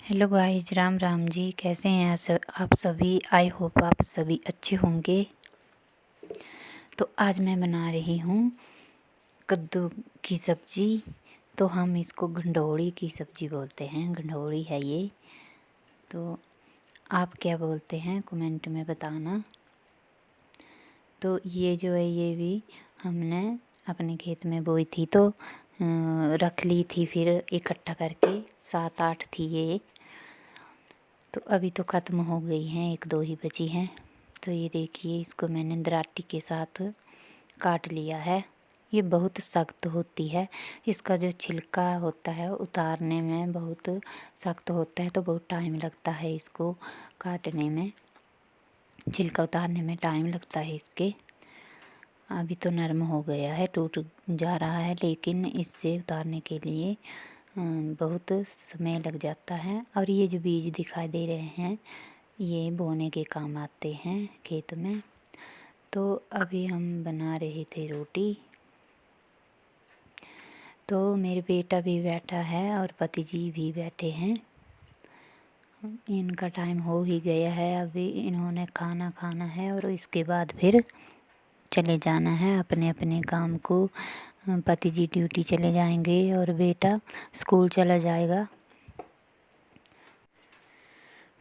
Hello guys, Ram Ram ji. कैसे हैं आप सभी। आई होप आप सभी अच्छे होंगे। तो आज मैं बना रही हूँ कद्दू की सब्ज़ी। तो हम इसको गंडोड़ी की सब्ज़ी बोलते हैं, गंडोड़ी है ये। तो आप क्या बोलते हैं कमेंट में बताना। तो ये जो है ये भी हमने अपने खेत में बोई थी, तो रख ली थी फिर इकट्ठा करके। 7-8 थी ये। तो अभी तो ख़त्म हो गई हैं, 1-2 ही बची हैं। तो ये देखिए, इसको मैंने दराटी के साथ काट लिया है। ये बहुत सख्त होती है, इसका जो छिलका होता है उतारने में बहुत सख्त होता है, तो बहुत टाइम लगता है इसको काटने में। छिलका उतारने में टाइम लगता है इसके। अभी तो नरम हो गया है, टूट जा रहा है, लेकिन इससे उतारने के लिए बहुत समय लग जाता है। और ये जो बीज दिखाई दे रहे हैं ये बोने के काम आते हैं खेत में। तो अभी हम बना रहे थे रोटी। तो मेरे बेटा भी बैठा है और पति जी भी बैठे हैं। इनका टाइम हो ही गया है, अभी इन्होंने खाना खाना है और इसके बाद फिर चले जाना है अपने अपने काम को। पति जी ड्यूटी चले जाएंगे और बेटा स्कूल चला जाएगा।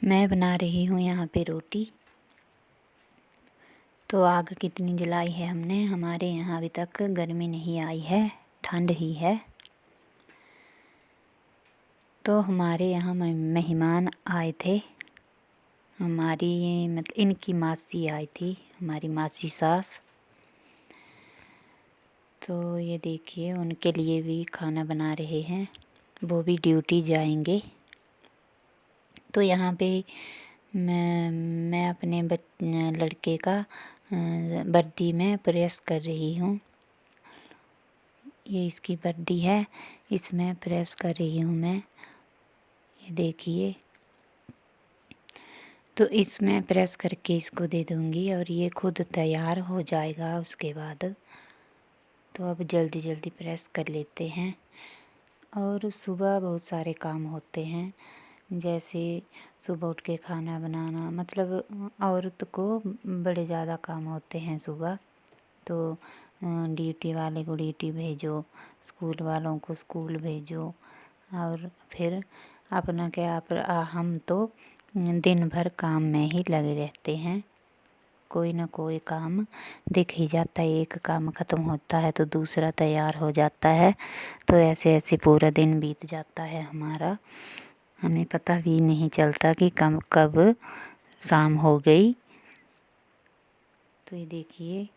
मैं बना रही हूँ यहाँ पे रोटी। तो आग कितनी जलाई है हमने। हमारे यहाँ अभी तक गर्मी नहीं आई है, ठंड ही है। तो हमारे यहाँ मेहमान आए थे। हमारी मतलब इनकी मासी आई थी, हमारी मासी सास। तो ये देखिए, उनके लिए भी खाना बना रहे हैं, वो भी ड्यूटी जाएंगे। तो यहाँ पे मैं अपने लड़के का वर्दी में प्रेस कर रही हूँ। ये इसकी वर्दी है, इसमें प्रेस कर रही हूँ मैं। ये देखिए, तो इसमें प्रेस करके इसको दे दूँगी और ये खुद तैयार हो जाएगा उसके बाद। तो अब जल्दी जल्दी प्रेस कर लेते हैं। और सुबह बहुत सारे काम होते हैं, जैसे सुबह उठ के खाना बनाना, मतलब औरत को बड़े ज़्यादा काम होते हैं सुबह। तो ड्यूटी वाले को ड्यूटी भेजो, स्कूल वालों को स्कूल भेजो, और फिर अपना क्या हम तो दिन भर काम में ही लगे रहते हैं। कोई ना कोई काम दिख ही जाता है, एक काम ख़त्म होता है तो दूसरा तैयार हो जाता है। तो ऐसे ऐसे पूरा दिन बीत जाता है हमारा, हमें पता भी नहीं चलता कि कब शाम हो गई। तो ये देखिए,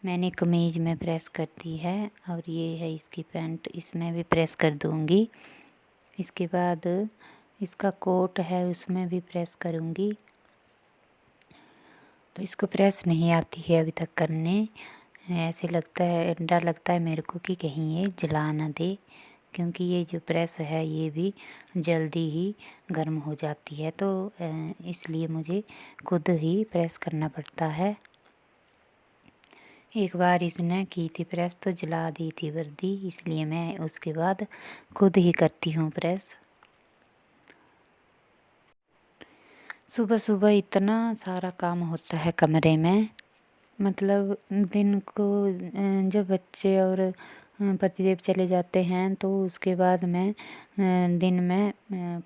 मैंने कमीज में प्रेस कर दी है और ये है इसकी पैंट, इसमें भी प्रेस कर दूँगी। इसके बाद इसका कोट है उसमें भी प्रेस करूँगी। तो इसको प्रेस नहीं आती है अभी तक करने। ऐसे लगता है, डर लगता है मेरे को कि कहीं ये जला ना दे, क्योंकि ये जो प्रेस है ये भी जल्दी ही गर्म हो जाती है। तो इसलिए मुझे खुद ही प्रेस करना पड़ता है। एक बार इसने की थी प्रेस तो जला दी थी वर्दी, इसलिए मैं उसके बाद खुद ही करती हूँ प्रेस। सुबह सुबह इतना सारा काम होता है कमरे में, मतलब दिन को जब बच्चे और पतिदेव चले जाते हैं तो उसके बाद मैं दिन में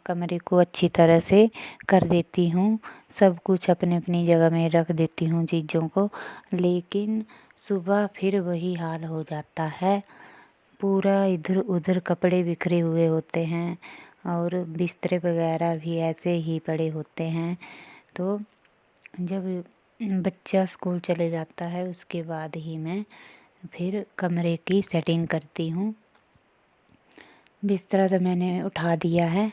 कमरे को अच्छी तरह से कर देती हूँ, सब कुछ अपने अपनी जगह में रख देती हूँ चीज़ों को। लेकिन सुबह फिर वही हाल हो जाता है, पूरा इधर उधर कपड़े बिखरे हुए होते हैं और बिस्तर वगैरह भी ऐसे ही पड़े होते हैं। तो जब बच्चा स्कूल चले जाता है उसके बाद ही मैं फिर कमरे की सेटिंग करती हूँ। बिस्तर तो मैंने उठा दिया है,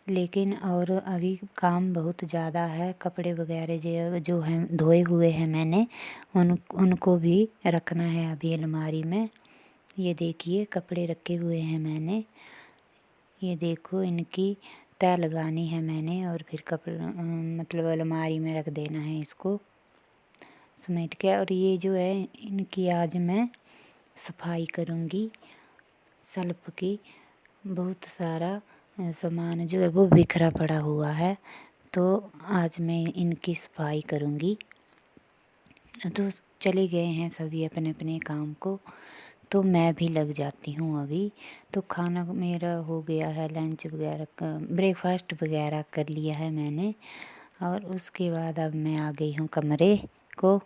लेकिन और अभी काम बहुत ज़्यादा है। कपड़े वगैरह जो हैं धोए हुए हैं मैंने उनको भी रखना है अभी अलमारी में। ये देखिए, कपड़े रखे हुए हैं मैंने, ये देखो, इनकी तह लगानी है मैंने और फिर मतलब अलमारी में रख देना है इसको समेट के। और ये जो है इनकी आज मैं सफाई करूँगी। सल्फ की बहुत सारा सामान जो है वो बिखरा पड़ा हुआ है। तो आज मैं इनकी सफाई करूँगी। तो चले गए हैं सभी अपने अपने काम को, तो मैं भी लग जाती हूँ अभी। तो खाना मेरा हो गया है, लंच वगैरह का ब्रेकफास्ट वगैरह कर लिया है मैंने। और उसके बाद अब मैं आ गई हूँ कमरे को।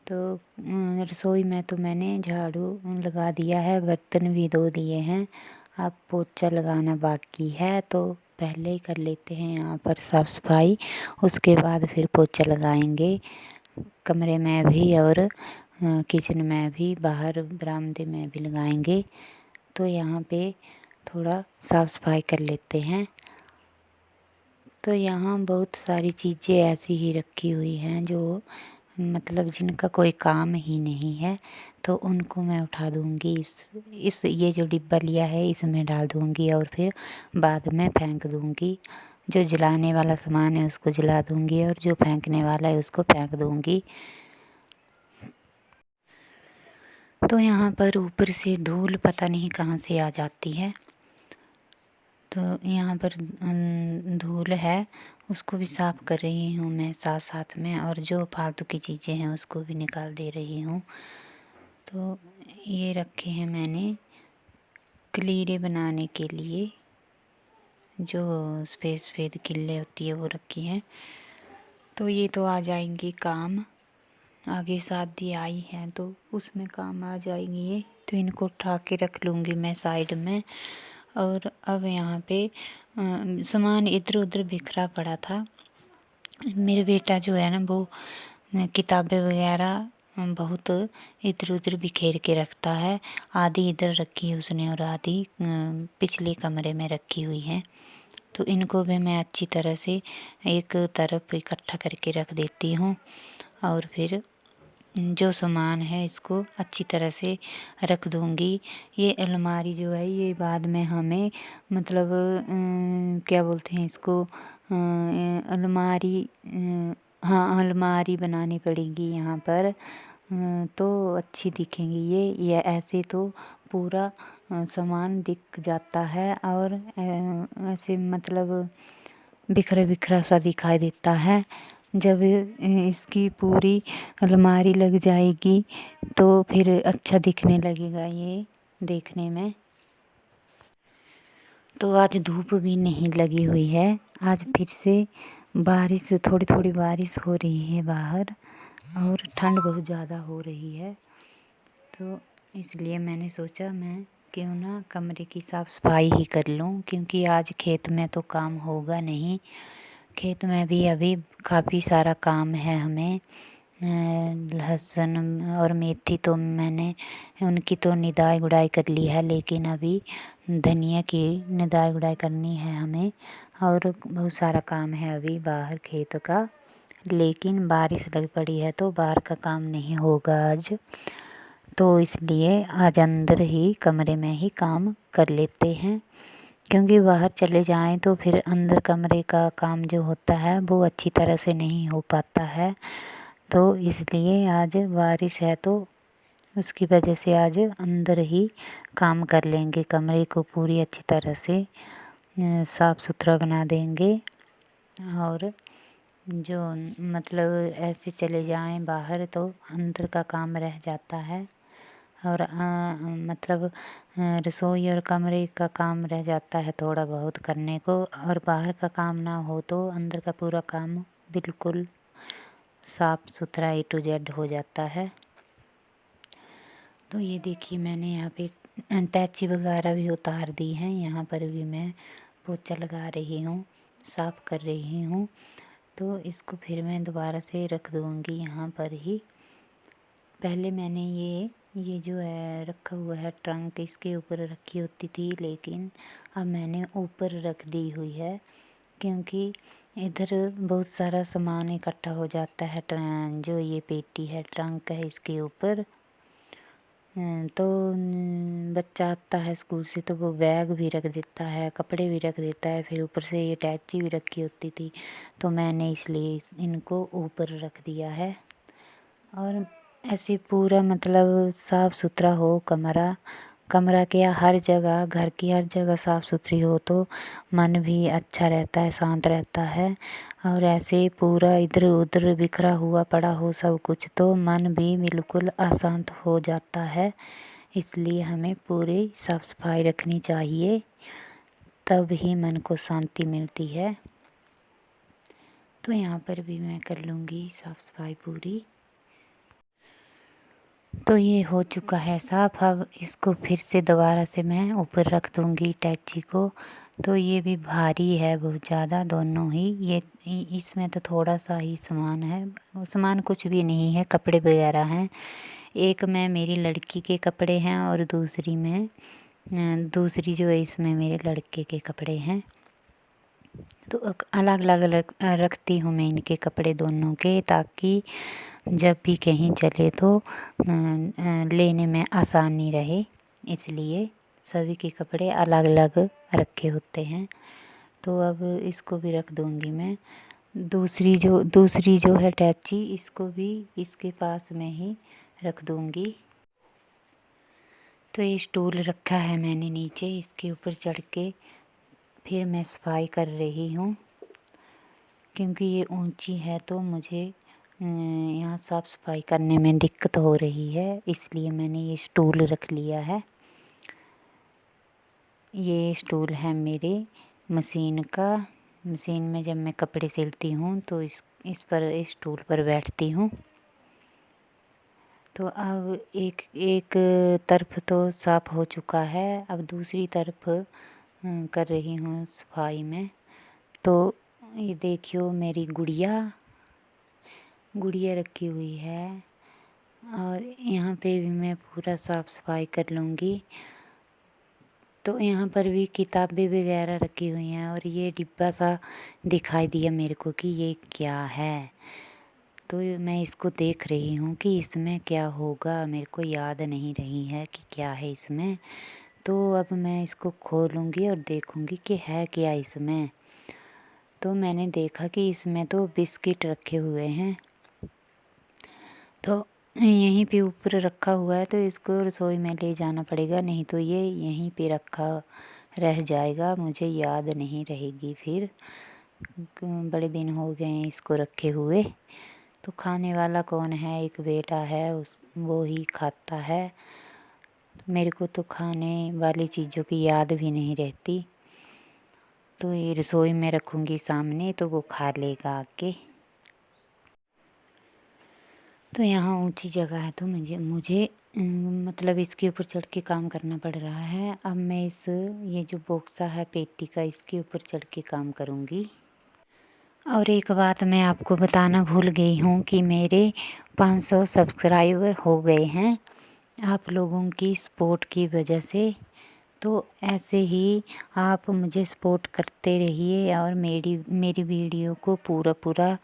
तो रसोई में तो मैंने झाड़ू लगा दिया है, बर्तन भी धो दिए हैं। अब पोछा लगाना बाकी है, तो पहले ही कर लेते हैं यहाँ पर साफ़ सफाई, उसके बाद फिर पोछा लगाएंगे कमरे में भी और किचन में भी, बाहर बरामदे में भी लगाएंगे। तो यहाँ पे थोड़ा साफ़ सफाई कर लेते हैं। तो यहाँ बहुत सारी चीज़ें ऐसी ही रखी हुई हैं जो मतलब जिनका कोई काम ही नहीं है, तो उनको मैं उठा दूँगी। इस ये जो डिब्बा लिया है इसमें डाल दूँगी और फिर बाद में फेंक दूँगी। जो जलाने वाला सामान है उसको जला दूँगी और जो फेंकने वाला है उसको फेंक दूँगी। तो यहाँ पर ऊपर से धूल पता नहीं कहाँ से आ जाती है, तो यहाँ पर धूल है, उसको भी साफ़ कर रही हूँ मैं साथ साथ में, और जो फालतू की चीज़ें हैं उसको भी निकाल दे रही हूँ। तो ये रखे हैं मैंने कलीरे बनाने के लिए, जो सफ़ेद किल्ले होती है वो रखी हैं। तो ये तो आ जाएंगी काम, आगे शादी आई है तो उसमें काम आ जाएंगी ये, तो इनको उठा के रख लूँगी मैं साइड में। और अब यहाँ पे सामान इधर उधर बिखरा पड़ा था। मेरे बेटा जो है ना वो किताबें वगैरह बहुत इधर उधर बिखेर के रखता है। आधी इधर रखी है उसने और आधी पिछले कमरे में रखी हुई है। तो इनको भी मैं अच्छी तरह से एक तरफ इकट्ठा करके रख देती हूँ और फिर जो सामान है इसको अच्छी तरह से रख दूँगी। ये अलमारी जो है ये बाद में हमें मतलब क्या बोलते हैं इसको, अलमारी, हाँ अलमारी बनानी पड़ेगी यहाँ पर, तो अच्छी दिखेंगी ये ऐसे तो पूरा सामान दिख जाता है और ऐसे मतलब बिखरा बिखरा सा दिखाई देता है। जब इसकी पूरी अलमारी लग जाएगी तो फिर अच्छा दिखने लगेगा ये देखने में। तो आज धूप भी नहीं लगी हुई है, आज फिर से बारिश, थोड़ी थोड़ी बारिश हो रही है बाहर और ठंड बहुत ज़्यादा हो रही है। तो इसलिए मैंने सोचा मैं क्यों ना कमरे की साफ़ सफाई ही कर लूँ, क्योंकि आज खेत में तो काम होगा नहीं। खेत में भी अभी काफ़ी सारा काम है हमें। लहसुन और मेथी तो मैंने उनकी तो निदाई गुड़ाई कर ली है, लेकिन अभी धनिया की निदाई गुड़ाई करनी है हमें और बहुत सारा काम है अभी बाहर खेत का। लेकिन बारिश लग पड़ी है तो बाहर का काम नहीं होगा आज, तो इसलिए आज अंदर ही कमरे में ही काम कर लेते हैं। क्योंकि बाहर चले जाएं तो फिर अंदर कमरे का काम जो होता है वो अच्छी तरह से नहीं हो पाता है। तो इसलिए आज बारिश है तो उसकी वजह से आज अंदर ही काम कर लेंगे, कमरे को पूरी अच्छी तरह से साफ़ सुथरा बना देंगे। और जो मतलब ऐसे चले जाएं बाहर तो अंदर का काम रह जाता है और मतलब रसोई और कमरे का काम रह जाता है थोड़ा बहुत करने को, और बाहर का काम ना हो तो अंदर का पूरा काम बिल्कुल साफ़ सुथरा A to Z हो जाता है। तो ये देखिए मैंने यहाँ पे टैची वगैरह भी उतार दी हैं, यहाँ पर भी मैं पोछा लगा रही हूँ, साफ़ कर रही हूँ। तो इसको फिर मैं दोबारा से रख दूँगी यहाँ पर ही। पहले मैंने ये जो है रखा हुआ है ट्रंक, इसके ऊपर रखी होती थी, लेकिन अब मैंने ऊपर रख दी हुई है क्योंकि इधर बहुत सारा सामान इकट्ठा हो जाता है। जो ये पेटी है ट्रंक है इसके ऊपर, तो बच्चा आता है स्कूल से तो वो बैग भी रख देता है, कपड़े भी रख देता है, फिर ऊपर से ये अटैची भी रखी होती थी, तो मैंने इसलिए इनको ऊपर रख दिया है। और ऐसे पूरा मतलब साफ़ सुथरा हो कमरा, कमरा क्या, हर जगह, घर की हर जगह साफ़ सुथरी हो तो मन भी अच्छा रहता है, शांत रहता है। और ऐसे पूरा इधर उधर बिखरा हुआ पड़ा हो सब कुछ तो मन भी बिल्कुल अशांत हो जाता है। इसलिए हमें पूरी साफ़ सफाई रखनी चाहिए, तब ही मन को शांति मिलती है। तो यहाँ पर भी मैं कर लूँगी साफ़ सफाई पूरी। तो ये हो चुका है साफ़। अब इसको फिर से दोबारा से मैं ऊपर रख दूँगी टैची को। तो ये भी भारी है बहुत ज़्यादा दोनों ही। ये इसमें तो थोड़ा सा ही सामान है, सामान कुछ भी नहीं है, कपड़े वगैरह हैं। एक में मेरी लड़की के कपड़े हैं और दूसरी जो है इसमें मेरे लड़के के कपड़े हैं। तो अलग अलग रखती हूँ मैं इनके कपड़े दोनों के, ताकि जब भी कहीं चले तो लेने में आसानी रहे, इसलिए सभी के कपड़े अलग अलग रखे होते हैं। तो अब इसको भी रख दूँगी मैं। दूसरी जो है टैची, इसको भी इसके पास में ही रख दूँगी। तो ये स्टूल रखा है मैंने नीचे, इसके ऊपर चढ़ के फिर मैं सफाई कर रही हूँ, क्योंकि ये ऊंची है तो मुझे यहाँ साफ़ सफाई करने में दिक्कत हो रही है, इसलिए मैंने ये स्टूल रख लिया है। ये स्टूल है मेरे मशीन का। मशीन में जब मैं कपड़े सिलती हूँ तो इस स्टूल पर बैठती हूँ। तो अब एक तरफ तो साफ़ हो चुका है, अब दूसरी तरफ कर रही हूँ सफाई में। तो ये देखियो मेरी गुड़िया रखी हुई है, और यहाँ पे भी मैं पूरा साफ़ सफाई कर लूँगी। तो यहाँ पर भी किताबें वगैरह रखी हुई हैं, और ये डिब्बा सा दिखाई दिया मेरे को कि ये क्या है। तो मैं इसको देख रही हूँ कि इसमें क्या होगा, मेरे को याद नहीं रही है कि क्या है इसमें। तो अब मैं इसको खोलूँगी और देखूँगी कि है क्या इसमें। तो मैंने देखा कि इसमें तो बिस्किट रखे हुए हैं। तो यहीं पे ऊपर रखा हुआ है, तो इसको रसोई में ले जाना पड़ेगा, नहीं तो ये यहीं पे रखा रह जाएगा, मुझे याद नहीं रहेगी फिर। बड़े दिन हो गए हैं इसको रखे हुए। तो खाने वाला कौन है, एक बेटा है, वो ही खाता है। तो मेरे को तो खाने वाली चीज़ों की याद भी नहीं रहती। तो ये रसोई में रखूँगी सामने, तो वो खा लेगा आके। तो यहाँ ऊंची जगह है तो मुझे मतलब इसके ऊपर चढ़ के काम करना पड़ रहा है। अब मैं ये जो बॉक्सा है पेटी का, इसके ऊपर चढ़ के काम करूँगी। और एक बात मैं आपको बताना भूल गई हूँ कि मेरे 500 सब्सक्राइबर हो गए हैं आप लोगों की सपोर्ट की वजह से। तो ऐसे ही आप मुझे सपोर्ट करते रहिए और मेरी वीडियो को पूरा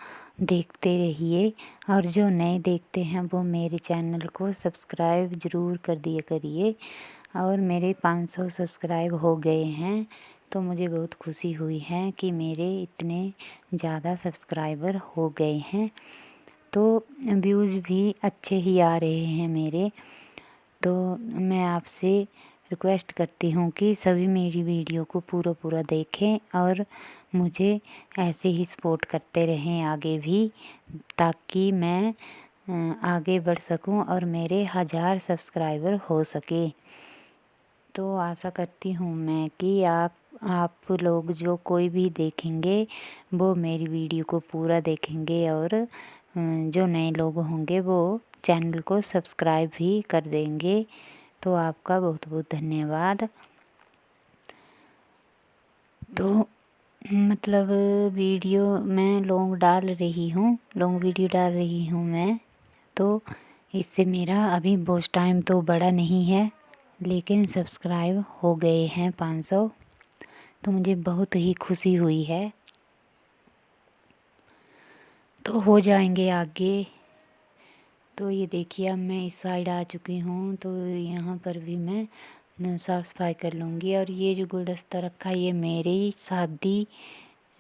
देखते रहिए। और जो नए देखते हैं वो मेरे चैनल को सब्सक्राइब ज़रूर कर दिया करिए। और मेरे 500 सब्सक्राइब हो गए हैं, तो मुझे बहुत खुशी हुई है कि मेरे इतने ज़्यादा सब्सक्राइबर हो गए हैं। तो व्यूज़ भी अच्छे ही आ रहे हैं मेरे। तो मैं आपसे रिक्वेस्ट करती हूँ कि सभी मेरी वीडियो को पूरा देखें और मुझे ऐसे ही सपोर्ट करते रहें आगे भी, ताकि मैं आगे बढ़ सकूं और मेरे 1000 सब्सक्राइबर हो सके। तो आशा करती हूँ मैं कि आप लोग जो कोई भी देखेंगे वो मेरी वीडियो को पूरा देखेंगे, और जो नए लोग होंगे वो चैनल को सब्सक्राइब भी कर देंगे। तो आपका बहुत बहुत धन्यवाद। तो मतलब वीडियो मैं लॉन्ग वीडियो डाल रही हूँ मैं। तो इससे मेरा अभी बहुत टाइम तो बड़ा नहीं है, लेकिन सब्सक्राइब हो गए हैं 500। तो मुझे बहुत ही खुशी हुई है। तो हो जाएंगे आगे। तो ये देखिए अब मैं इस साइड आ चुकी हूँ, तो यहाँ पर भी मैं साफ़ सफाई कर लूँगी। और ये जो गुलदस्ता रखा है ये मेरी शादी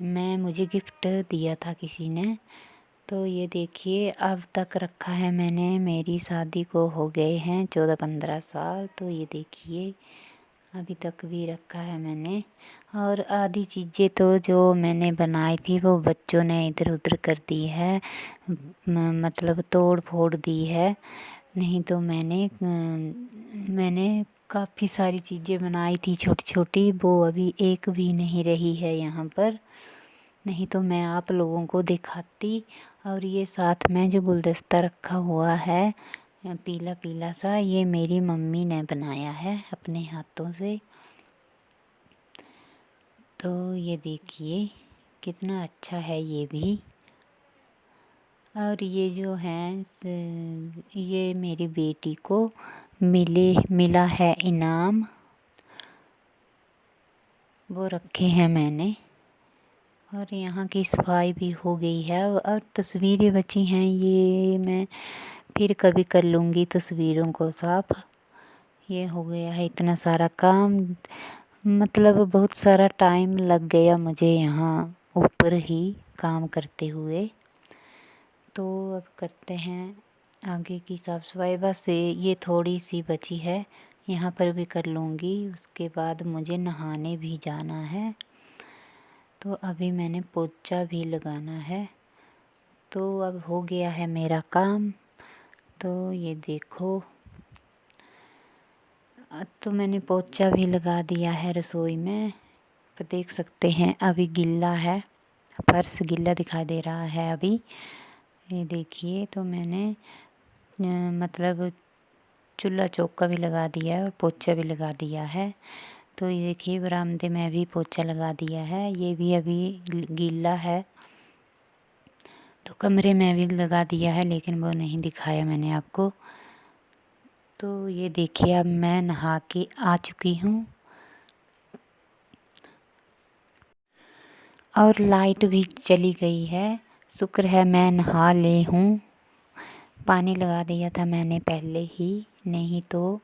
में मुझे गिफ्ट दिया था किसी ने, तो ये देखिए अब तक रखा है मैंने, मेरी शादी को हो गए हैं 14-15 साल। तो ये देखिए अभी तक भी रखा है मैंने। और आधी चीज़ें तो जो मैंने बनाई थी वो बच्चों ने इधर उधर कर दी है, मतलब तोड़ फोड़ दी है। नहीं तो मैंने काफ़ी सारी चीज़ें बनाई थी छोटी छोटी, वो अभी एक भी नहीं रही है यहाँ पर। नहीं तो मैं आप लोगों को दिखाती। और ये साथ में जो गुलदस्ता रखा हुआ है पीला पीला सा, ये मेरी मम्मी ने बनाया है अपने हाथों से। तो ये देखिए कितना अच्छा है ये भी। और ये जो है ये मेरी बेटी को मिला है इनाम, वो रखे हैं मैंने। और यहाँ की सफाई भी हो गई है और तस्वीरें बची हैं, ये मैं फिर कभी कर लूँगी तस्वीरों को साफ। ये हो गया है इतना सारा काम, मतलब बहुत सारा टाइम लग गया मुझे यहाँ ऊपर ही काम करते हुए। तो अब करते हैं आगे की साफ़ सफाई। बस ये थोड़ी सी बची है, यहाँ पर भी कर लूँगी। उसके बाद मुझे नहाने भी जाना है, तो अभी मैंने पोछा भी लगाना है। तो अब हो गया है मेरा काम। तो ये देखो तो मैंने पोछा भी लगा दिया है रसोई में, तो देख सकते हैं अभी गिल्ला है, फर्श गिल्ला दिखाई दे रहा है अभी। ये देखिए तो मैंने मतलब चूल्हा चौका भी लगा दिया है और पोछा भी लगा दिया है। तो ये देखिए बरामदे में भी पोछा लगा दिया है, ये भी अभी गीला है। तो कमरे में भी लगा दिया है, लेकिन वो नहीं दिखाया मैंने आपको। तो ये देखिए अब मैं नहा के आ चुकी हूँ और लाइट भी चली गई है। शुक्र है मैं नहा ले हूँ। पानी लगा दिया था मैंने पहले ही, नहीं तो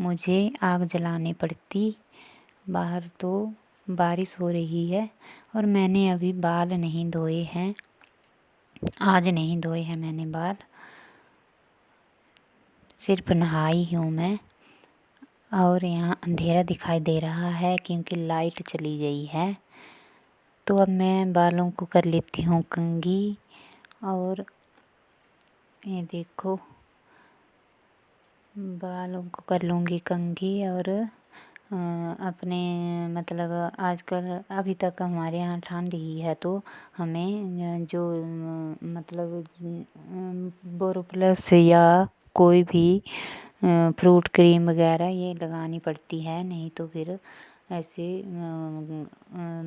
मुझे आग जलानी पड़ती। बाहर तो बारिश हो रही है और मैंने अभी बाल नहीं धोए हैं, आज नहीं धोए हैं मैंने बाल, सिर्फ नहाई हूँ मैं। और यहाँ अंधेरा दिखाई दे रहा है क्योंकि लाइट चली गई है। तो अब मैं बालों को कर लेती हूँ कंघी। और ये देखो बालों को कर लूँगी कंघी। और अपने मतलब आजकल अभी तक हमारे यहाँ ठंड ही है, तो हमें जो मतलब बोरोप्लस या कोई भी फ्रूट क्रीम वगैरह ये लगानी पड़ती है, नहीं तो फिर ऐसे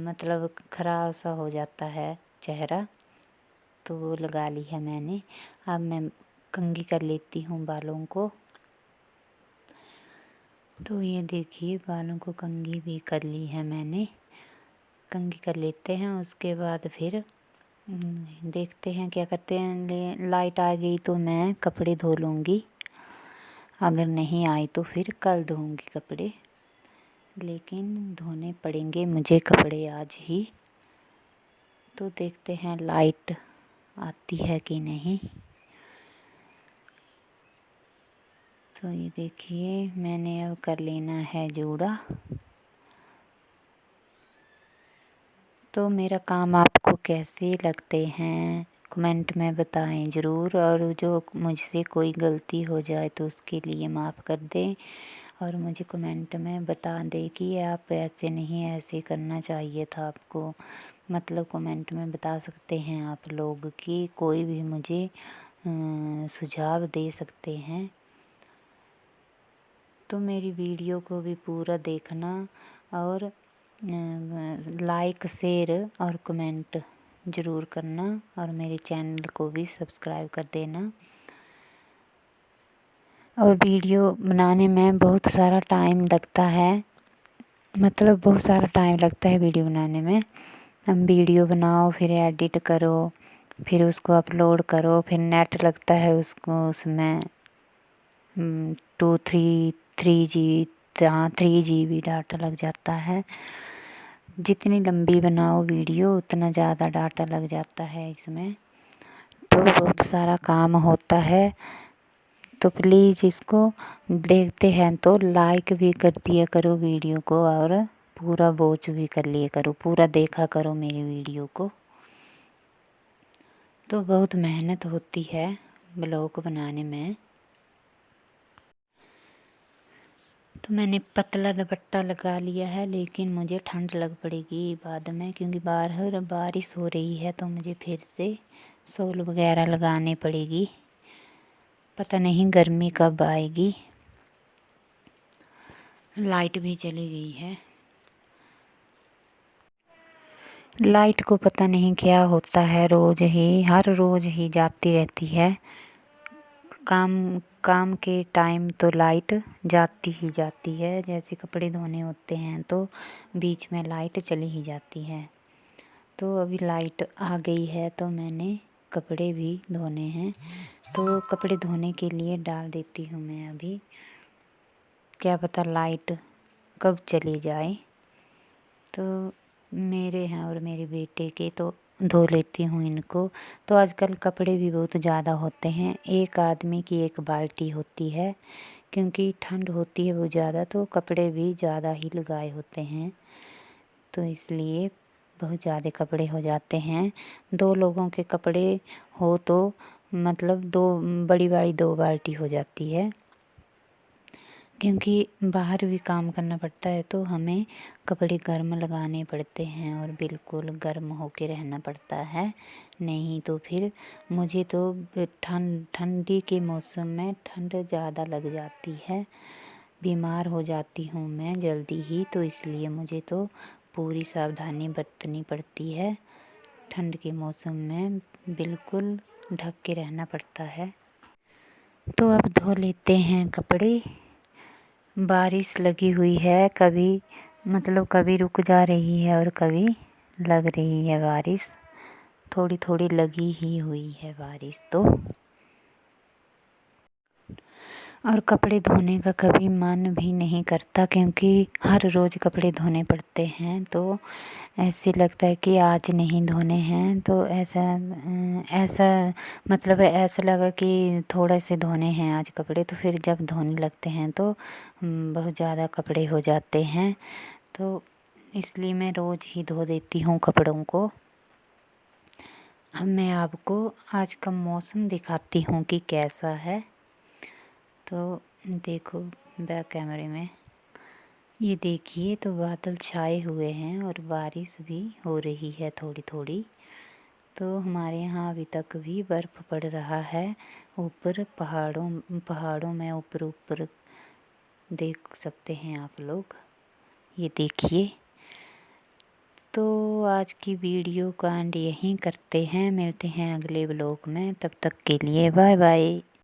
मतलब ख़राब सा हो जाता है चेहरा। तो वो लगा ली है मैंने। अब मैं कंघी कर लेती हूँ बालों को। तो ये देखिए बालों को कंघी भी कर ली है मैंने। कंघी कर लेते हैं, उसके बाद फिर देखते हैं क्या करते हैं। लाइट आ गई तो मैं कपड़े धो लूँगी, अगर नहीं आई तो फिर कल धोऊँगी कपड़े, लेकिन धोने पड़ेंगे मुझे कपड़े आज ही। तो देखते हैं लाइट आती है कि नहीं। तो ये देखिए मैंने अब कर लेना है जूड़ा। तो मेरा काम आपको कैसे लगते हैं कमेंट में बताएं ज़रूर। और जो मुझसे कोई गलती हो जाए तो उसके लिए माफ़ कर दें, और मुझे कमेंट में बता दें कि आप ऐसे नहीं, ऐसे करना चाहिए था आपको। मतलब कमेंट में बता सकते हैं आप लोग कि कोई भी मुझे सुझाव दे सकते हैं। तो मेरी वीडियो को भी पूरा देखना और लाइक शेयर और कमेंट ज़रूर करना, और मेरे चैनल को भी सब्सक्राइब कर देना। और वीडियो बनाने में बहुत सारा टाइम लगता है, मतलब बहुत सारा टाइम लगता है वीडियो बनाने में। हम वीडियो बनाओ, फिर एडिट करो, फिर उसको अपलोड करो, फिर नेट लगता है उसको, उसमें 3 GB डाटा लग जाता है। जितनी लंबी बनाओ वीडियो उतना ज़्यादा डाटा लग जाता है इसमें। तो बहुत सारा काम होता है। तो प्लीज़ इसको देखते हैं तो लाइक भी कर दिया करो वीडियो को, और पूरा वॉच भी कर लिया करो, पूरा देखा करो मेरी वीडियो को। तो बहुत मेहनत होती है ब्लॉग बनाने में। तो मैंने पतला दुपट्टा लगा लिया है, लेकिन मुझे ठंड लग पड़ेगी बाद में, क्योंकि बाहर बारिश हो रही है, तो मुझे फिर से शॉल वगैरह लगाने पड़ेगी। पता नहीं गर्मी कब आएगी। लाइट भी चली गई है। लाइट को पता नहीं क्या होता है, हर रोज़ ही जाती रहती है। काम के टाइम तो लाइट जाती ही जाती है। जैसे कपड़े धोने होते हैं तो बीच में लाइट चली ही जाती है। तो अभी लाइट आ गई है, तो मैंने कपड़े भी धोने हैं। तो कपड़े धोने के लिए डाल देती हूँ मैं अभी, क्या पता लाइट कब चली जाए। तो मेरे हैं और मेरे बेटे के तो धो लेती हूँ इनको। तो आजकल कपड़े भी बहुत ज़्यादा होते हैं, एक आदमी की एक बाल्टी होती है, क्योंकि ठंड होती है बहुत ज़्यादा, तो कपड़े भी ज़्यादा ही लगाए होते हैं, तो इसलिए बहुत ज़्यादा कपड़े हो जाते हैं। 2 लोगों के कपड़े हो तो मतलब दो बाल्टी हो जाती है, क्योंकि बाहर भी काम करना पड़ता है, तो हमें कपड़े गर्म लगाने पड़ते हैं और बिल्कुल गर्म होके रहना पड़ता है। नहीं तो फिर मुझे तो ठंडी के मौसम में ठंड ज़्यादा लग जाती है, बीमार हो जाती हूँ मैं जल्दी ही। तो इसलिए मुझे तो पूरी सावधानी बरतनी पड़ती है। ठंड के मौसम में बिल्कुल ढक के रहना पड़ता है। तो अब धो लेते हैं कपड़े। बारिश लगी हुई है, कभी रुक जा रही है और कभी लग रही है बारिश। थोड़ी थोड़ी लगी ही हुई है बारिश तो। और कपड़े धोने का कभी मन भी नहीं करता, क्योंकि हर रोज़ कपड़े धोने पड़ते हैं। तो ऐसे लगता है कि आज नहीं धोने हैं, तो ऐसा लगा कि थोड़े से धोने हैं आज कपड़े, तो फिर जब धोने लगते हैं तो बहुत ज़्यादा कपड़े हो जाते हैं। तो इसलिए मैं रोज़ ही धो देती हूँ कपड़ों को। अब मैं आपको आज का मौसम दिखाती हूँ कि कैसा है। तो देखो बैक कैमरे में, ये देखिए, तो बादल छाए हुए हैं और बारिश भी हो रही है थोड़ी थोड़ी। तो हमारे यहाँ अभी तक भी बर्फ़ पड़ रहा है ऊपर पहाड़ों में। ऊपर देख सकते हैं आप लोग, ये देखिए। तो आज की वीडियो का एंड यहीं करते हैं, मिलते हैं अगले ब्लॉग में। तब तक के लिए बाय बाय।